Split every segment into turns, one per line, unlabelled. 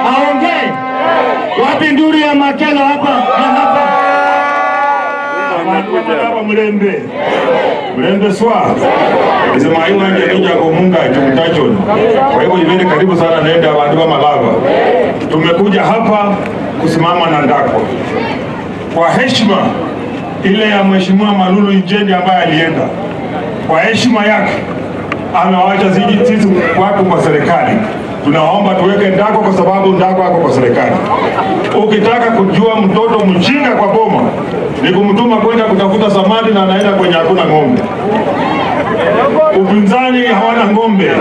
Aongee. Wapi nduru ya Makelo hapa na hapa?
Hapa mlembe swa. Nisema hiyo ndio nija kwa Mungu tumtacho. Kwa hivyo ivende karibu sana naenda watu wa Malava. Tumekuja hapa kusimama na Ndakwa. Kwa heshima ile ya Mheshimiwa Malulu Injendi ambaye alienda. Kwa heshima yake anawacha sisi watu kwa serikali. Tunaomba tuweke Ndakwa kwa sababu Ndakwa ako kwa serikali. Ukitaka kujua mtoto mjinga kwa boma ni kumtuma kwenda kutafuta samadi na anaenda kwenye hakuna ng'ombe. Upinzani hawana ng'ombe.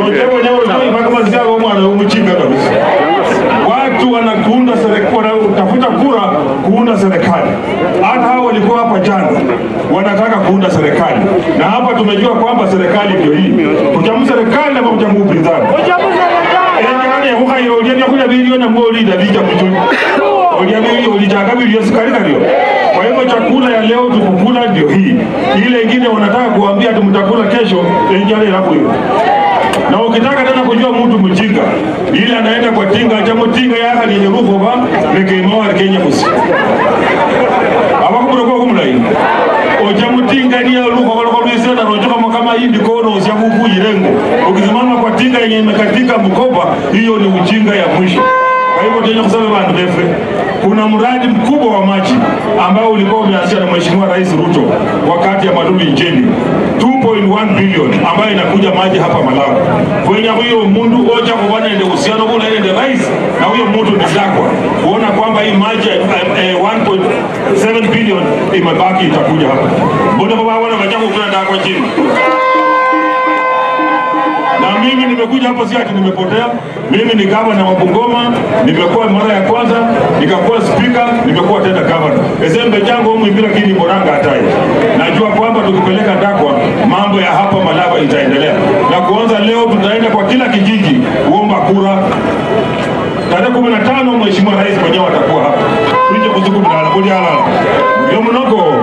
Ndio wenyewe ndio kama zia mwana mjinga kabisa. Watu wanakuunda serikali, wanatafuta kura kuunda serikali. Hata hao walikuwa hapa jana wanataka kuunda serikali. Na hapa tumejua kwamba serikali ndio hii. Kujamu serikali na kujamu upinzani. Kwa hivyo chakula ya leo tukukula ndio hii. Ile ingine wanataka kuambia tumtakula kesho enjale hapo hiyo. Na ukitaka tena kujua mtu mjinga, ile anaenda kwa tinga, jamu tinga yaka ni nyerufu ba, mekeimoa Kenya musi. Abako kwa kumlai. Ojamu tinga ni ya luko kwa bisena na rojoka kama hii ndikono usiabuku irengo. Ukisimama kwa tinga yenye imekatika mkoba, hiyo ni ujinga ya mwisho. Kwa hivyo tena kusema bandu befe, kuna mradi mkubwa wa maji ambao ulikuwa umeanzishwa na Mheshimiwa Rais Ruto wakati ya Malulu Injendi, 2.1 billion ambayo inakuja maji hapa Malawi. Kwenye huyo mundu oja kwa bwana ndio uhusiano kuna ile rais na huyo mtu ni Ndakwa. Kuona kwamba hii maji 1.7 billion imebaki itakuja hapa. Mbona baba wana majabu kuna Ndakwa chini? Na mimi nimekuja hapa si ati nimepotea. Mimi ni gavana wa Bungoma, nimekuwa mara ya kwanza, nikakuwa speaker, nimekuwa tena gavana. Ezembe jango humu bila kini boranga hatai. Najua kwamba tukipeleka Ndakwa mambo ya hapa Malava itaendelea. Na kuanza leo tutaenda kwa kila kijiji kuomba kura. Tarehe 15 Mheshimiwa Rais mwenyewe atakuwa hapa. Tuje kuzuku bila ala. Ndio mnoko.